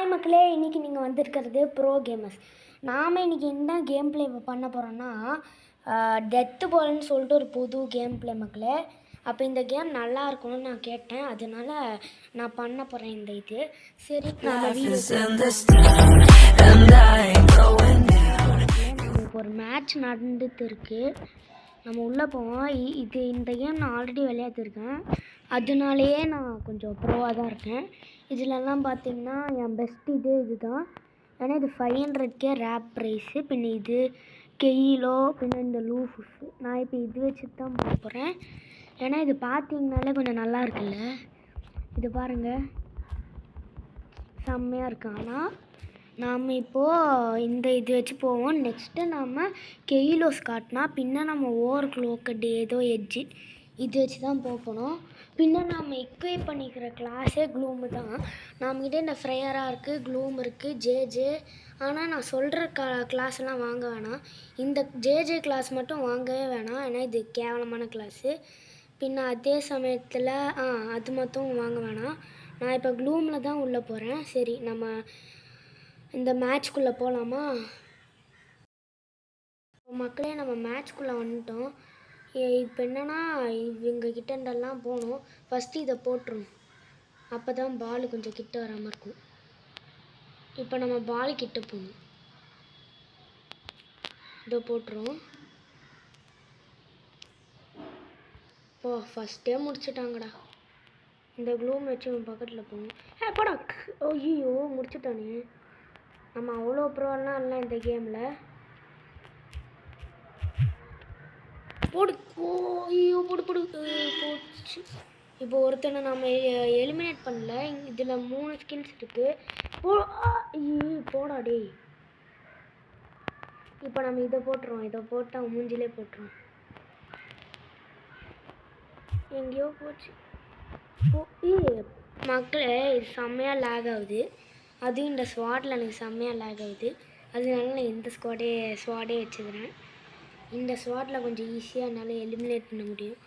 Hi மக்களே, இன்றைக்கி நீங்கள் வந்திருக்கிறது ப்ரோ கேமர்ஸ். நாம் இன்றைக்கி என்ன கேம் ப்ளே பண்ண போகிறோன்னா டெத்து பால்னு சொல்லிட்டு ஒரு புது கேம் ப்ளே மக்களே. அப்போ இந்த கேம் நல்லா இருக்கும்னு நான் கேட்டேன், அதனால நான் பண்ண போகிறேன் இந்த இது. சரி, இப்போ ஒரு மேட்ச் நடந்துட்டு இருக்குது, நம்ம உள்ளே போவோம். இந்த கேம் நான் ஆல்ரெடி விளையாட்டுருக்கேன், அதனாலேயே நான் கொஞ்சம் ப்ரோவாக தான் இருக்கேன். இதிலெல்லாம் பார்த்தீங்கன்னா என் பெஸ்ட் இதுதான். ஏன்னா இது 500K ரேப் ப்ரைஸு. பின்ன இது கெயிலோ, பின்ன இந்த லூஃபுஸ். நான் இப்போ இது வச்சுட்டு தான் போகிறேன். ஏன்னா இது பார்த்தீங்கனாலே கொஞ்சம் நல்லா இருக்குல்ல, இது பாருங்கள், செம்மையாக இருக்கு. ஆனால் நாம் இப்போது இந்த இது வச்சு போவோம். நெக்ஸ்ட்டு நாம் கெயிலோஸ் காட்டினா பின்ன நம்ம ஓவர் க்ளோக்கட் ஏதோ எட்ஜு இது வச்சு தான் போகணும். பின்ன நாம் எக்வைப் பண்ணிக்கிற கிளாஸே க்ளூமு தான். நம்மகிட்ட இந்த ஃப்ரையராக இருக்குது, க்ளூம் இருக்குது, ஜேஜே. ஆனால் நான் சொல்கிற கிளாஸ்லாம் வாங்க வேணாம். இந்த ஜேஜே கிளாஸ் மட்டும் வாங்கவே வேணாம், ஏன்னா இது கேவலமான கிளாஸு. பின்ன அதே சமயத்தில் அது மட்டும் வாங்க வேணாம். நான் இப்போ க்ளூமில் தான் உள்ளே போகிறேன். சரி, நம்ம இந்த மேட்ச்குள்ளே போகலாமா? மக்களே, நம்ம மேட்ச்குள்ளே வந்துட்டோம். இப்போ என்னென்னா இவங்ககிட்டெல்லாம் போகணும். ஃபஸ்ட்டு இதை போட்டுரும், அப்போ தான் பால் கொஞ்சம் கிட்ட வராமல் இருக்கும். இப்போ நம்ம பால் கிட்ட போகணும். இதை போட்டுரும். இப்போ ஃபஸ்ட்டே முடிச்சுட்டாங்கடா. இந்த க்ளூம் வச்சு நம்ம பக்கத்தில் போகணும். போடா, ஐயோ முடிச்சுட்டானே. நம்ம அவ்வளோ ப்ரோலாம் இல்லை இந்த கேமில். போடு, ஐயோ போடு போச்சு. இப்போ ஒருத்தனை நம்ம எலிமினேட் பண்ணல. இதில் 3 ஸ்கில்ஸ் இருக்குது. போடா டே. இப்போ நம்ம இதை போட்டுருவோம். இதை போட்டு அவன் மூஞ்சிலே போட்டுருவோம். எங்கேயோ போச்சு. மக்களே, இது செம்மையாக லேக் ஆகுது. அதுவும் இந்த ஸ்குவாடில் எனக்கு செம்மையாக லேக் ஆகுது. அதனால நான் இந்த ஸ்குவாடே வச்சுக்கிறேன். இந்த ஸ்குவாடில் கொஞ்சம் ஈஸியாக என்னால் எலிமினேட் பண்ண முடியும்.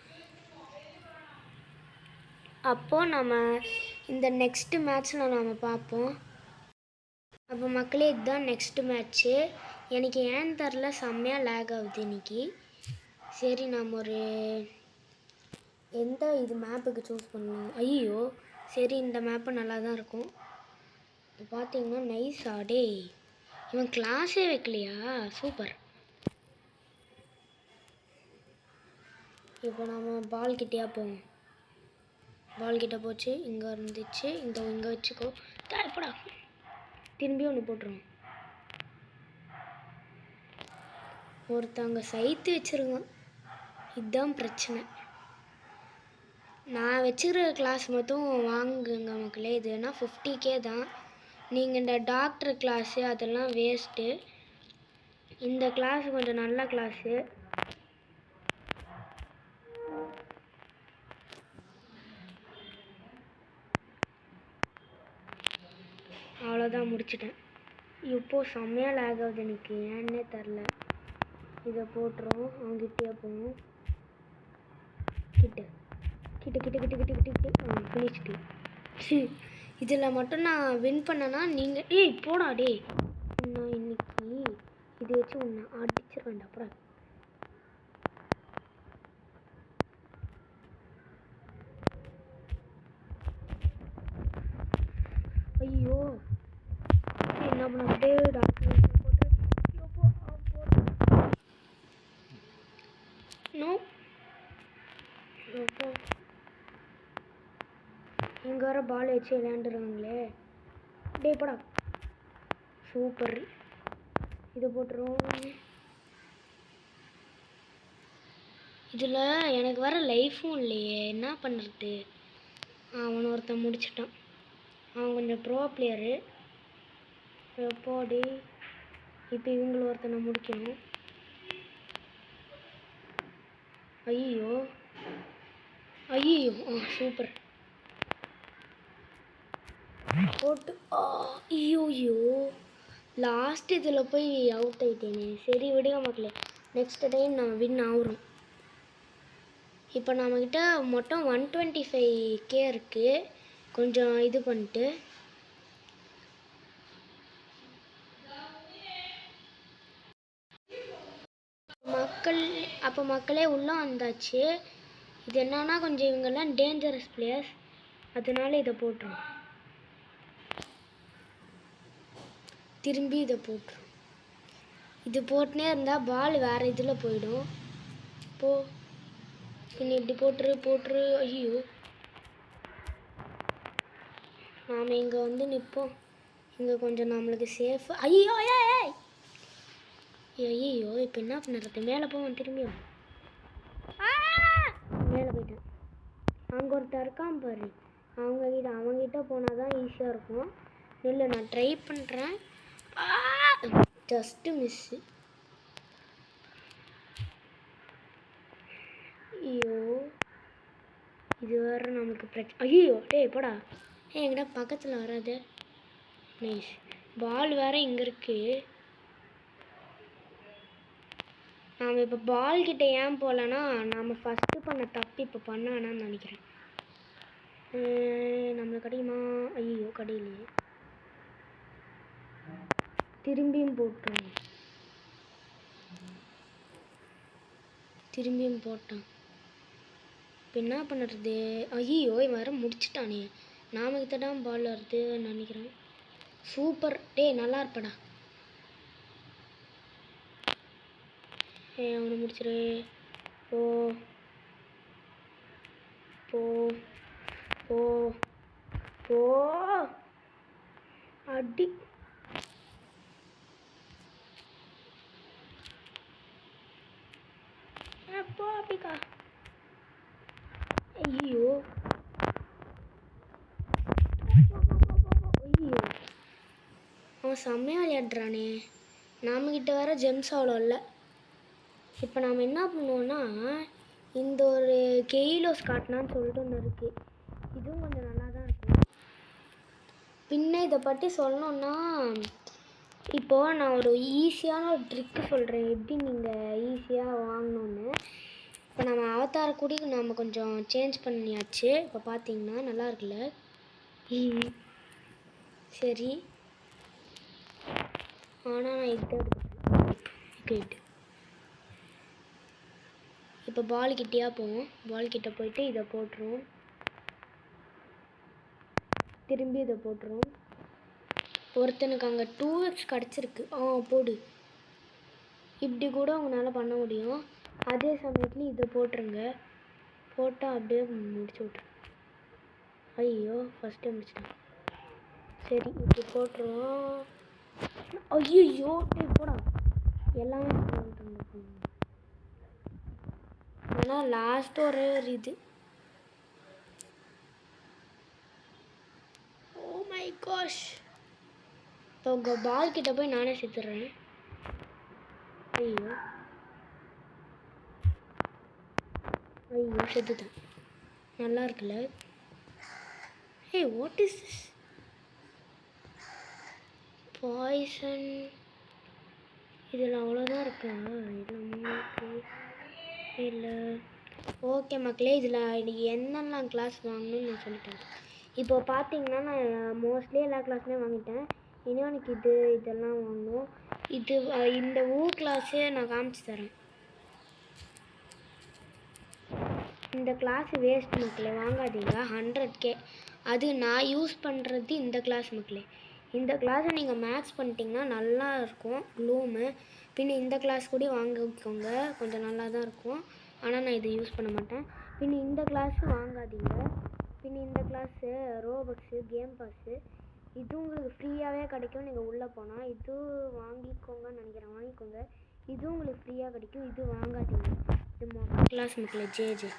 அப்போது நம்ம இந்த நெக்ஸ்ட்டு மேட்ச்சில் நாம் பார்ப்போம். அப்போ மக்களே, இதுதான் நெக்ஸ்ட்டு மேட்ச்சு. எனக்கு ஏன்னு தெரில, செம்மையாக லேக் ஆகுது இன்றைக்கி. சரி, நாம் ஒரு எந்த இது மேப்புக்கு சூஸ் பண்ணலாம்? ஐயோ, சரி, இந்த மேப்பு நல்லா தான் இருக்கும். இப்போ பார்த்தீங்கன்னா நைஸா டே, இவன் கிளாஸே வைக்கலையா? சூப்பர். இப்போ நம்ம பால் கிட்டேயா போவோம். பால் கிட்டே போச்சு, இங்கே இருந்துச்சு, இங்கே வச்சுக்கோ. எப்படா திரும்பி ஒன்று போட்டுருவோம். ஒருத்தவங்க சைத்து வச்சுருங்க, இதுதான் பிரச்சனை. நான் வச்சுக்கிற கிளாஸ் மட்டும் வாங்குங்க மக்களே. இது வேணால் 50K தான். நீங்கள் இந்த டாக்டர் கிளாஸு அதெல்லாம் வேஸ்ட்டு. இந்த கிளாஸு கொஞ்சம் நல்ல கிளாஸு. அவ்வளோதான், முடிச்சிட்டேன். இப்போது செம்மையாக லேக் ஆகுது எனக்கு, ஏன்னே தெரில. இதை போட்டுரும். அவங்ககிட்டே போகணும். கிட்ட ஃபினிஷ்டு. இதில் மட்டும் நான் வின் பண்ணேன்னா நீங்கள் போடா டே. நான் இன்னைக்கு இது வச்சு ஒன்று அடிச்சிருவேன்டா. அப்புறம் ஐயோ என்ன பண்ண அப்படியே டாக்டர் போட்டு எங்கே வர பால் வச்சு விளையாண்டுருவாங்களே. டே போடா. சூப்பர். இதை போட்டுருவோம். இதில் எனக்கு வர லைஃப்பும் இல்லையே, என்ன பண்ணுறது? அவன் ஒருத்தன் முடிச்சிட்டான். அவன் கொஞ்சம் ப்ரோ பிளேயரு. எப்போடி இப்போ இவங்கள ஒருத்தனை முடிக்கணும். ஐயோ சூப்பர் போட்டு. ஐயோ லாஸ்ட் இதில் போய் அவுட் ஆகிட்டேனே. சரி விடுங்க மக்களே, நெக்ஸ்ட் டைம் நான் வின் ஆகுறோம். இப்போ நம்மக்கிட்ட மொத்தம் 125K இருக்குது. கொஞ்சம் இது பண்ணிட்டு மக்களே உள்ளே வந்தாச்சு. இது என்னன்னா கொஞ்சம் இவங்கெல்லாம் டேஞ்சரஸ் பிளேயர்ஸ், அதனால இதை போட்டுரும். திரும்பி இதை போட்டுரும். இது போட்டுனே இருந்தால் பால் வேறு இதில் போயிடும். பின்ன இப்படி போட்டுரு. ஐயோ, நாம் இங்கே வந்து நிற்போம். இங்கே கொஞ்சம் நம்மளுக்கு சேஃபு. ஐயோ இப்போ என்ன பண்ணுறது? மேலே போவோம். திரும்பியும் மேலே போயிட்டேன். அங்கே ஒருத்தர் இருக்கான் பாரு, அவங்ககிட்ட போனால் தான் ஈஸியாக இருக்கும். இல்லை, நான் ட்ரை பண்ணுறேன். Just miss. ஐயோ, இது வேறு நமக்கு பிரச்சனை. ஐயோ டேய் போடா. எங்கடா பக்கத்தில் வராது. நைஸ். பால் வேறு இங்கே இருக்குது. நாம் இப்போ பால் கிட்ட ஏன் போகலன்னா, நாம் ஃபஸ்ட்டு பண்ண தப்பு இப்போ பண்ண வேணாம்னு நினைக்கிறேன். நம்மளுக்கு கிடைக்குமா? ஐயோ கடையிலையே. திரும்பியும் போட்டான். இப்போ என்ன பண்ணுறது? ஐயோ வர முடிச்சிட்டானே. நாமக்கிட்ட தான் பால் வருதுன்னு நினைக்கிறேன். சூப்பர். டேய் நல்லா இருப்படா. அவனை முடிச்சிரு. போ அடி. போ அப்படிக்கா. ஐயோ அவன் செம்மையாக விளையாடுறானே. நம்மக்கிட்ட வேற ஜெம்ஸ் அவ்வளோ இல்லை. இப்போ நாம் என்ன பண்ணுவோன்னா, இந்த ஒரு கெயிலோஸ் காட்டினான்னு சொல்லிட்டு ஒன்று இருக்குது. இதுவும் கொஞ்சம் நல்லா தான் இருக்கும். பின்ன இதை பற்றி சொல்லணுன்னா, இப்போது நான் ஒரு ஈஸியான ஒரு ட்ரிக்கு சொல்கிறேன், எப்படி நீங்கள் ஈஸியாக வாங்கணுன்னு. இப்போ நம்ம அவதார கூடி நம்ம கொஞ்சம் சேஞ்ச் பண்ணியாச்சு. இப்போ பார்த்தீங்கன்னா நல்லா இருக்குல்ல? சரி, ஆனால் நான் இதை எடுத்துக்கிட்டு இப்போ பால் கிட்டேயா போவோம். பால் கிட்டே போயிட்டு இதை போட்டுருவோம். திரும்பி இதை போட்டுருவோம். ஒருத்தனுக்கு அங்கே 2x கிடச்சிருக்கு. போடு. இப்படி கூட உங்களால் பண்ண முடியும். அதே சமயத்தில் இதை போட்டுருங்க. போட்டால் அப்படியே முடிச்சு விட்ரு. ஐயோ ஃபஸ்ட்டே முடிச்சிட்டேன். சரி இப்படி போட்டுருவோம். ஐயோ போடா. எல்லாமே ஆனால் லாஸ்ட் ஒரே ஒரு இது. Oh my gosh. இப்போ உங்கள் பால் கிட்ட போய் நானே செத்துடுறேன். ஐயோ செத்துட்டேன். நல்லா இருக்குல்ல? ஹே வாட் இஸ் திஸ்? பாய்சன். இதில் அவ்வளோதான் இருக்கா? இல்லை. ஓகே மக்களே, இதில் இன்றைக்கி என்னெல்லாம் கிளாஸ் வாங்கணும்னு நான் சொல்லிட்டேன். இப்போ பார்த்தீங்கன்னா நான் மோஸ்ட்லி எல்லா கிளாஸுமே வாங்கிட்டேன். இன்னும் எனக்கு இதெல்லாம் வாங்கணும். இந்த கிளாஸே நான் காமிச்சு தரேன். இந்த கிளாஸ் வேஸ்ட் மக்களே, வாங்காதீங்க. 100K. அது நான் யூஸ் பண்ணுறது இந்த கிளாஸ் மக்களே. இந்த கிளாஸை நீங்கள் மேக்ஸ் பண்ணிட்டீங்கன்னா நல்லா இருக்கும் ப்ளூமு. பின்ன இந்த கிளாஸ் கூட வாங்கிக்கோங்க, கொஞ்சம் நல்லா தான் இருக்கும். ஆனால் நான் இதை யூஸ் பண்ண மாட்டேன். பின்ன இந்த கிளாஸு வாங்காதீங்க. பின்ன இந்த கிளாஸு ரோபக்ஸு கேம் பாஸு இது உங்களுக்கு ஃப்ரீயாகவே கிடைக்கும். நீங்கள் உள்ளே போனால் இது வாங்கிக்கோங்கன்னு நினைக்கிறேன். வாங்கிக்கோங்க. இது உங்களுக்கு ஃப்ரீயாக கிடைக்கும். இது வாங்காதீங்க. இது மொக்க கிளாஸ் மக்களே. ஜே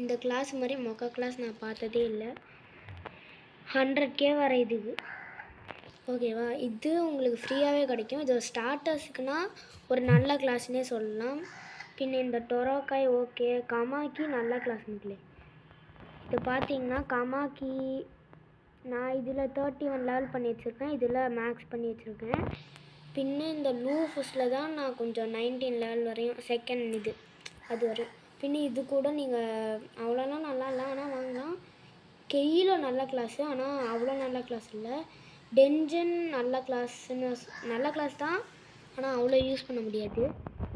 இந்த கிளாஸ் மாதிரி மொக்க கிளாஸ் நான் பார்த்ததே இல்லை. 100K வர இதுக்கு. ஓகேவா? இது உங்களுக்கு ஃப்ரீயாகவே கிடைக்கும். இது ஸ்டார்டர்ஸுக்குன்னா ஒரு நல்ல கிளாஸ்னே சொல்லலாம். பின்ன இந்த டொரோக்காய் ஓகே. கமாக்கி நல்ல கிளாஸ் மக்களே. இது பார்த்தீங்கன்னா கமாக்கி நான் இதில் 31 லெவல் பண்ணி வச்சுருக்கேன். இதில் மேக்ஸ் பண்ணி வச்சுருக்கேன். பின்ன இந்த லூஃபஸில் தான் நான் கொஞ்சம் 19 லெவல் வரையும் செகண்ட் இது அது வரும். பின்ன இது கூட நீங்கள் அவ்வளோலாம் நல்லா இல்லை, ஆனால் வாங்கலாம். கெயிலோ நல்ல கிளாஸு, ஆனால் அவ்வளோ நல்ல கிளாஸ் இல்லை. டென்ஜன் நல்ல கிளாஸ் தான், ஆனால் அவ்வளோ யூஸ் பண்ண முடியாது.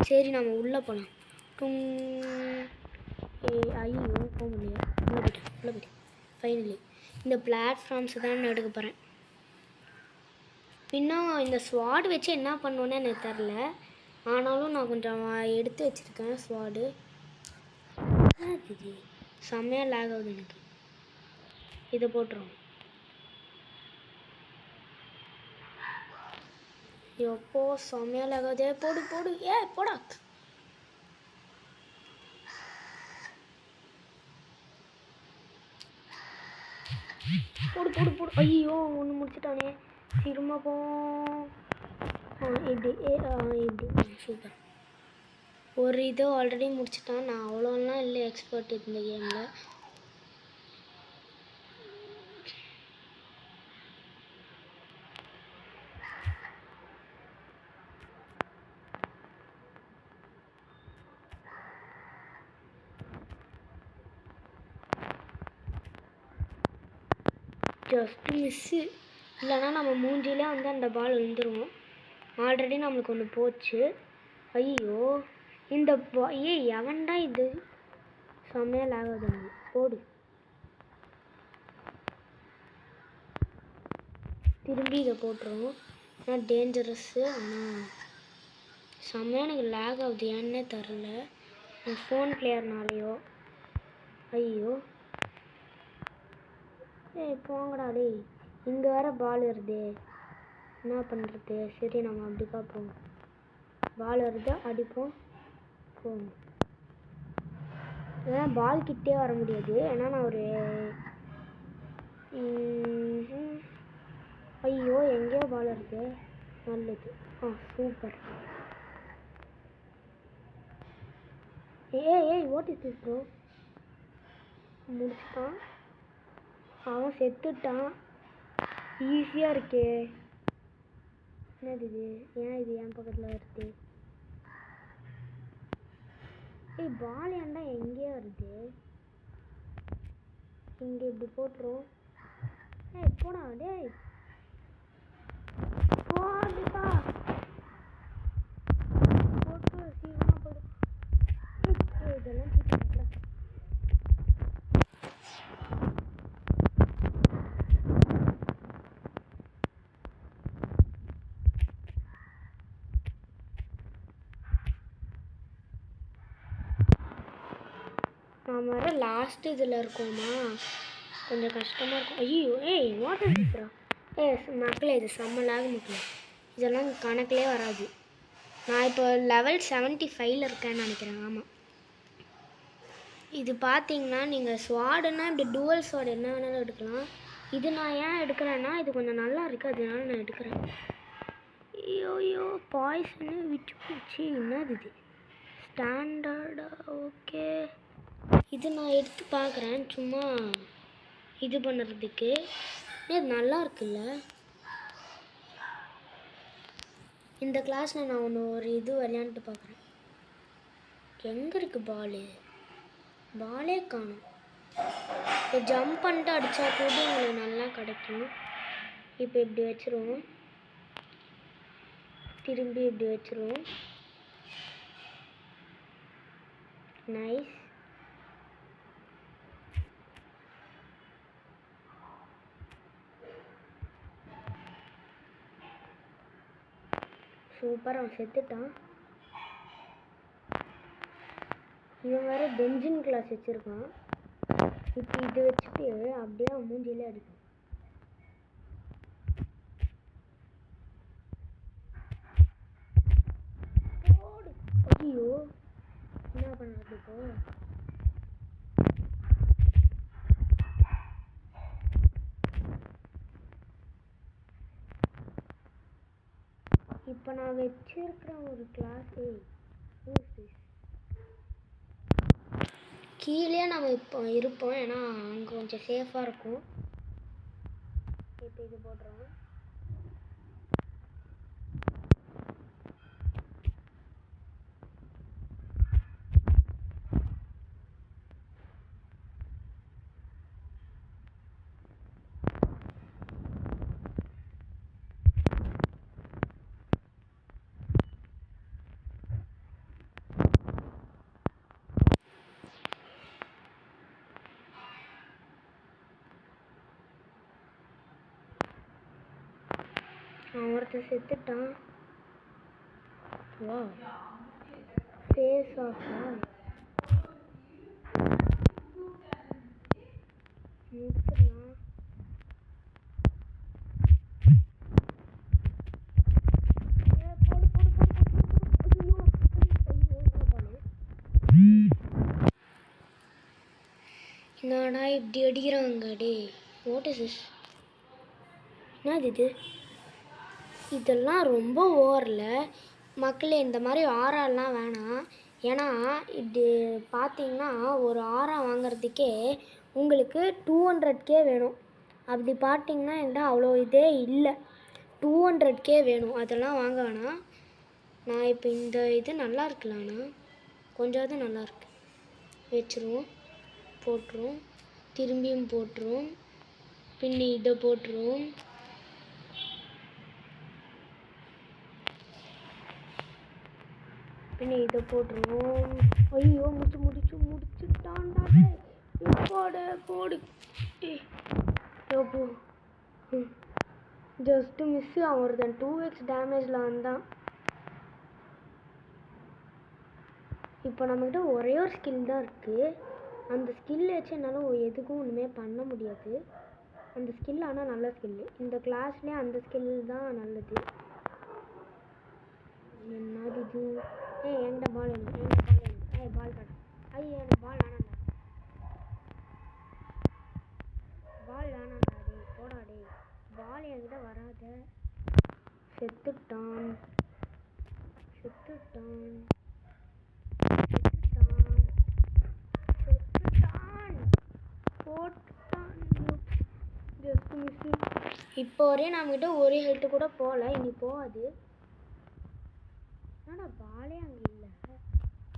சரி நம்ம உள்ளே போகலாம். டும். ஐயோ போக முடியல. உள்ளே போயிட்டேன் ஃபைனலி. இந்த பிளாட்ஃபார்ம்ஸ் தான் நான் எடுக்க போகிறேன். இன்னும் இந்த ஸ்வாடு வச்சு என்ன பண்ணுவோன்னு எனக்கு தெரில. ஆனாலும் நான் கொஞ்சம் எடுத்து வச்சுருக்கேன் ஸ்வாடு. செம்மையாக லேக் ஆகுது எனக்கு. இதை போட்டுருவோம். எப்போ செம்மையாக லேக் ஆகுது. போடு போடா. போடு. ஐயோ ஒன்று முடிச்சுட்டானே. திரும்ப போ. இப்படி சூப்பர். ஒரு இது ஆல்ரெடி முடிச்சிட்டான். நான் அவ்வளோலாம் இல்லை எக்ஸ்பர்ட் இந்த கேமில். Just miss. இல்லைனா நம்ம மூஞ்சிலே வந்து அந்த பால் விழுந்துருவோம். ஆல்ரெடி நம்மளுக்கு ஒன்று போச்சு. ஐயோ இந்த எவன்டா இது செம்மையாக லேக் ஆகுது. போடு. திரும்பி இதை போட்டுருவோம். ஆனால் டேஞ்சரஸ்ஸு. ஆனால் செம்மையாக எனக்கு லேக் ஆகுது. ஏன்னே தெரில. என் ஃபோன் பிளேயர்னாலேயோ. ஐயோ போங்கடா டேய். இங்கே வேறு பால் வருது. என்ன பண்ணுறது? சரி நம்ம அப்படி பார்ப்போம். பால் வருது அடிப்போம். போகும். ஏன்னா பால் கிட்டே வர முடியாது. ஏன்னா நான் ஒரு ஐயோ எங்கேயோ பால் வருது. நல்லது. சூப்பர். ஏய் வாட் இஸ் திஸ் ப்ரோ? முடிச்சுட்டான். அவன் செத்துட்டான். ஈஸியாக இருக்கே. என்னது இது? ஏன் இது என் பக்கத்தில் வருது? பால் ஏன்டா எங்கேயே வருது? இங்கே இப்படி போட்டுரும். போடா டேய். போடுப்பா. போட்டு சீக்கிரமாக போடு. இதெல்லாம் சீக்கிரம். நாம் வர லாஸ்ட் இதில் இருக்கோமா, கொஞ்சம் கஷ்டமாக இருக்கும். ஐயோ வாட் இஸ் திஸ் ப்ரோ? மக்களே இது செம்ம லேக் மக்களே. இதெல்லாம் கணக்கிலே வராது. நான் இப்போ லெவல் 75 இருக்கேன்னு நினைக்கிறேன். ஆமாம். இது பார்த்தீங்கன்னா நீங்கள் ஸ்வாடுன்னா இப்படி டூவல் ஸ்வாடு என்ன வேணாலும் எடுக்கலாம். இது நான் ஏன் எடுக்கிறேன்னா இது கொஞ்சம் நல்லா இருக்குது, அதனால நான் எடுக்கிறேன். ஐயோ பாய்சனு விட்டு போச்சு. என்னது இது? ஸ்டாண்டர்டா? ஓகே இது நான் எடுத்து பார்க்குறேன் சும்மா இது பண்ணுறதுக்கு. இது நல்லா இருக்குல்ல. இந்த கிளாஸில் நான் ஒரு இது விளையாண்டுட்டு பார்க்குறேன். எங்கே இருக்குது பாலு? பாலே காணும். இப்போ ஜம்ப் பண்ணிட்டு அடித்தா கூட உங்களுக்கு நல்லா கிடைக்கும். இப்போ இப்படி வச்சுருவோம். திரும்பி இப்படி வச்சுருவோம். நைஸ். சூப்பர். அவன் செத்துட்டான். இவன் வேறு பெஞ்சின் கிளாஸ் வச்சுருக்கான். இப்போ இது வச்சுட்டு அப்படியே அவன் மூஞ்சிலே அடிக்கும். ஐயோ என்ன பண்ணுறது இப்போ? இப்போ நான் வச்சிருக்கிற ஒரு கிளாஸ் கீழே நம்ம இப்போ இருப்போம். ஏன்னா அங்கே கொஞ்சம் சேஃபாக இருக்கும். இப்போ இது போடுறோம். ஒருத்தன் செத்துட்டான். வா ஃபேஸ் ஆஃபா நிறுத்தலாம். என்னடா இப்படி அடிக்கிறாங்க டே. What is this? என்னது இது? இதெல்லாம் ரொம்ப ஓவரில் மக்களே. இந்த மாதிரி ஆறாலாம் வேணாம். ஏன்னா இது பார்த்தீங்கன்னா ஒரு ஆறா வாங்கிறதுக்கே உங்களுக்கு 200K வேணும். அப்படி பார்த்தீங்கன்னா என்கிட்ட அவ்வளோ இதே இல்லை. 200K வேணும். அதெல்லாம் வாங்க வேணாம். நான் இப்போ இந்த இது நல்லா இருக்கலாம்ண்ணா, கொஞ்சாவது நல்லாயிருக்கு. வச்சுருவோம், போட்டுருவோம், திரும்பியும் போட்டுருவோம், பின்னி இதை போட்டுருவோம். பின்ன இதை போட்டுருவோம். ஐயோ முடிச்சுட்டான்டா. போடு போ. Just miss. அவன் 2x டேமேஜில் வந்தான். இப்போ நம்மக்கிட்ட ஒரே ஒரு ஸ்கில் தான் இருக்குது. அந்த ஸ்கில் வச்சு என்னால் எதுக்கும் ஒன்றுமே பண்ண முடியாது. அந்த ஸ்கில் ஆனால் நல்ல ஸ்கில்லு. இந்த கிளாஸ்லேயே அந்த ஸ்கில் தான் நல்லது. என்னது இது? என்கிட்ட பால் வேணும். பால் கடை. எனக்கு பால் வேணாண்டா. டே போடா டே. பால் என்கிட்ட வராத. செத்துட்டான். போட்டான். Just miss. இப்போ வரையும் நம்மகிட்ட ஒரு ஹெல்த்து கூட போகல. இனி போகாது. ஆனால் பாலே அங்கே இல்லை.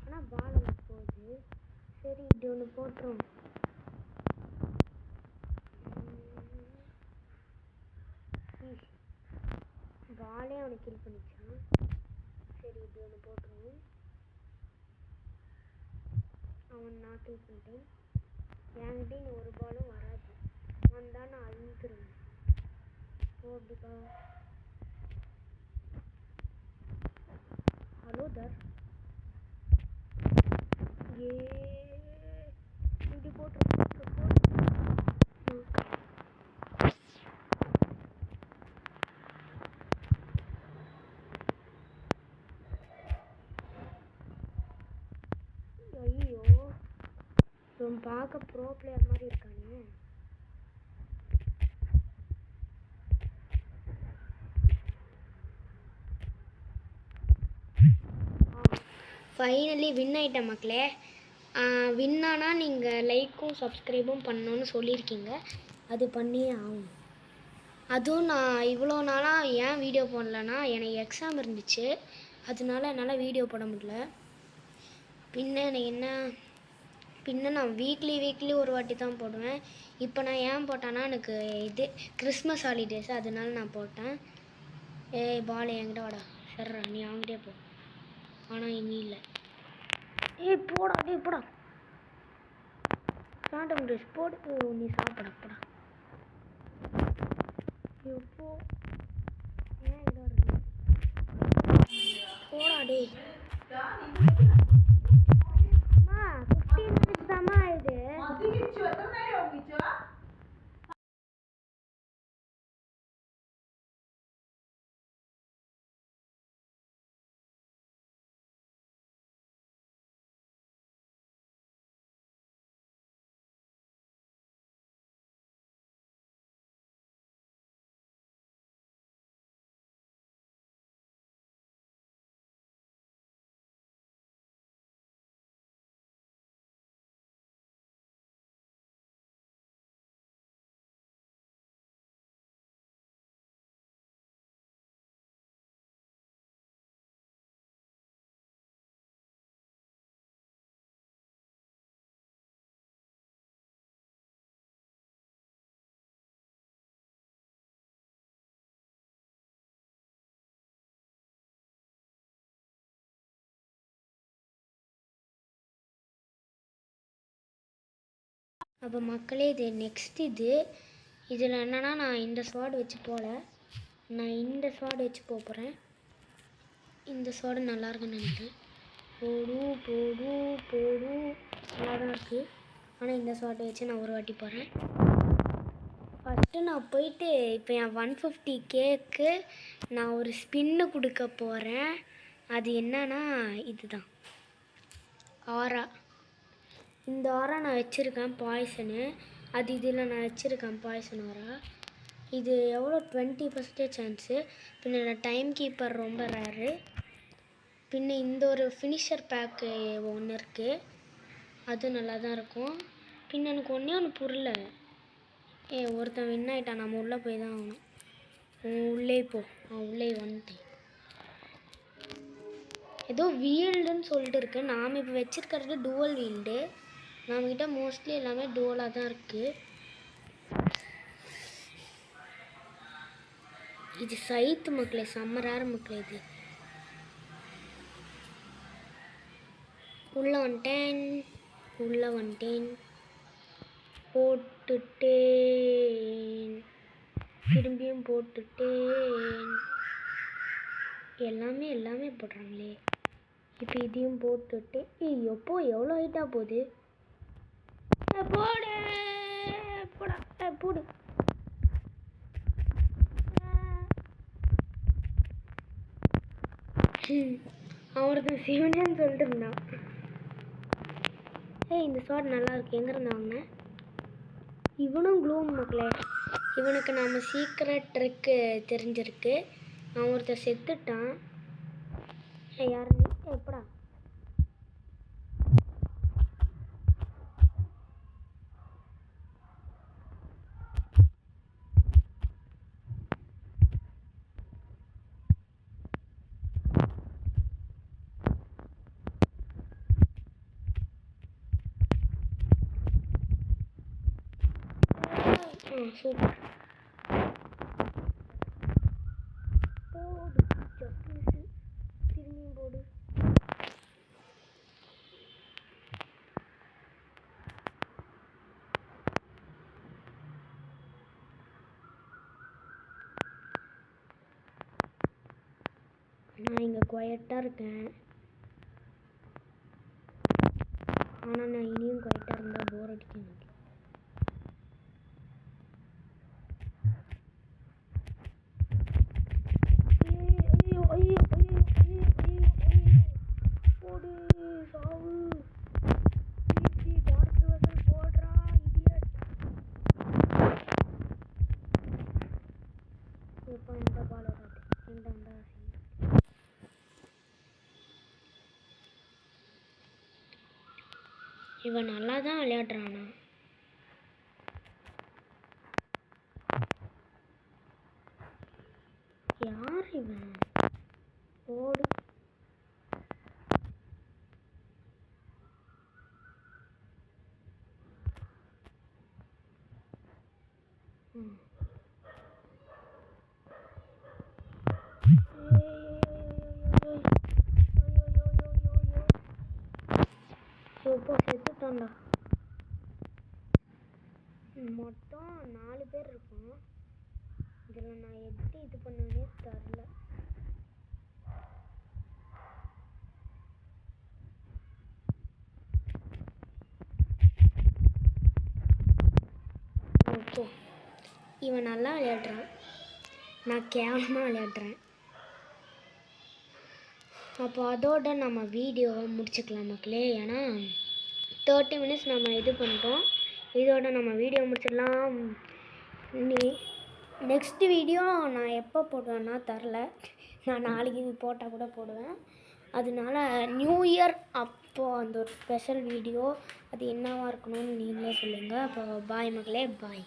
ஆனால் பால் அங்கே போகுது. சரி இப்படி ஒன்று போட்டுரும். பாலே அவனை கில் பண்ணிச்சான். சரி இப்படி ஒன்று போட்டுருவோம். அவன் நான் கில் பண்ணிட்டேன். என்கிட்ட இன்னும் ஒரு பாலும் வராது. வந்தால் நான் அழுந்துருவேன். அப்படிக்கா. ஹலோ தர். இப்படி போட்டு ஐயோ ரொம்ப பார்க்க ப்ரோ பிளேயர் மாதிரி இருக்கானே. ஃபைனலி வின் ஆகிட்டேன் மக்களே. வின் ஆனால் நீங்கள் லைக்கும் சப்ஸ்கிரைபும் பண்ணணுன்னு சொல்லியிருக்கீங்க. அது பண்ணியே ஆகும். அதுவும் நான் இவ்வளோ நாளாக ஏன் வீடியோ போடலன்னா எனக்கு எக்ஸாம் இருந்துச்சு. அதனால என்னால் வீடியோ போட முடியல. பின்ன நான் வீக்லி ஒரு வாட்டி தான் போடுவேன். இப்போ நான் ஏன் போட்டேன்னா எனக்கு இது கிறிஸ்மஸ் ஹாலிடேஸ், அதனால நான் போட்டேன். பால் என்கிட்ட வாடா. சர்றா நீ அவங்ககிட்டே போ. ஆனால் இனி இல்லை. போடா சாண்டம் ட்ரெஸ் போடு. நீ சாப்பிட போடா. எப்போ ஏன் இதாக இருக்கு? போடா டே. அம்மா 15 minutes தாம்மா இது. அப்போ மக்களே இது நெக்ஸ்ட் இதில் என்னென்னா நான் இந்த ஸ்வாட் வச்சு போகல. நான் இந்த ஸ்வாட் வச்சு போகிறேன். இந்த ஸ்வாடு நல்லா இருக்குன்னு நினைக்கிறேன். போடு போடு போடு நல்லா தான் இருக்குது. ஆனால் இந்த ஸ்வாட்டை வச்சு நான் ஒரு வாட்டி போகிறேன். ஃபஸ்ட்டு நான் போயிட்டு இப்போ என் 150Kக்கு நான் ஒரு ஸ்பின்னு கொடுக்க போகிறேன். அது என்னன்னா இதுதான் ஆரா. இந்த ஆரா நான் வச்சுருக்கேன் பாய்சனு. அது இதில் நான் வச்சுருக்கேன் பாய்சன் ஆரா. இது எவ்வளோ 20% சான்ஸு. பின்ன டைம் கீப்பர் ரொம்ப ரேரு. பின்ன இந்த ஒரு ஃபினிஷர் பேக்கு ஒன்று இருக்குது, அது நல்லா தான் இருக்கும். பின்ன எனக்கு ஒன்று புரியல. ஒருத்தன் வின் ஆகிட்டான், நம்ம உள்ளே போய் தான் ஆகணும். உள்ளே போ. உள்ளே வந்துட்டேன். ஏதோ வீல்டுன்னு சொல்லிட்டு இருக்கு. நாம் இப்போ வச்சுருக்கிறது டுவல் வீல்டு. நம்மக்கிட்ட மோஸ்ட்லி எல்லாமே டுவலாக தான் இருக்குது. இது சைத்து மக்களே, செம்ம ரேர் மக்களே. இது உள்ளே வந்துட்டேன் போட்டுட்டேன், திரும்பியும் போட்டுட்டேன். எல்லாமே போடுறாங்களே. இப்போ இதையும் போட்டுட்டு எப்போ எவ்வளோ ஹைட்டாக போகுது. போடு போடா போடு. அவனுக்கு சிவனேன்னு சொல்லிட்டு இருந்தான். இந்த ஸ்வாட் நல்லா இருக்கு. எங்கே இருந்தாங்க? இவனும் க்ளூம் மக்களே. இவனுக்கு நம்ம சீக்ரெட் ட்ரிக்கு தெரிஞ்சிருக்கு. அவன் ஒருத்தர் செத்துட்டான். யார் நீ? எப்படா சூப்பர். போடு திரும்பியும் போடு. நான் இங்கே குவைட்டாக இருக்கேன். ஆனால் நான் இனியும் குவைட்டாக இருந்தால் போர் அடிக்கும் எனக்கு. போடு சாவு. டார்க் வெசல் போடுறா இடியட். இப்போ இந்த பால் வராது. இந்த இவன் நல்லா தான் விளையாடுறானா. யார் இவன்? போடு. சூப்பர், செத்துட்டான்டா. மொத்தம் 4 பேர் இருக்கோம். இதில் நான் எப்படி இது பண்ணுவேனே தெரில. ஓகே, இவன் நல்லா விளையாடுறான், நான் கேவலமாக விளையாடுறேன். அப்போ அதோட நம்ம வீடியோவை முடிச்சுக்கலாம் மக்களே. ஏன்னா 30 மினிட்ஸ் நம்ம இது பண்ணுறோம். இதோட நம்ம வீடியோ முடிச்சிடலாம். நெக்ஸ்ட் வீடியோ நான் எப்போ போடுவேன்னா தெரில. நான் நாளைக்கு போட்டால் கூட போடுவேன். அதனால நியூ இயர் அப்போது அந்த ஒரு ஸ்பெஷல் வீடியோ அது என்னவாக இருக்கணும்னு நீங்களே சொல்லுங்கள். அப்போ பாய் மக்களே, பாய்.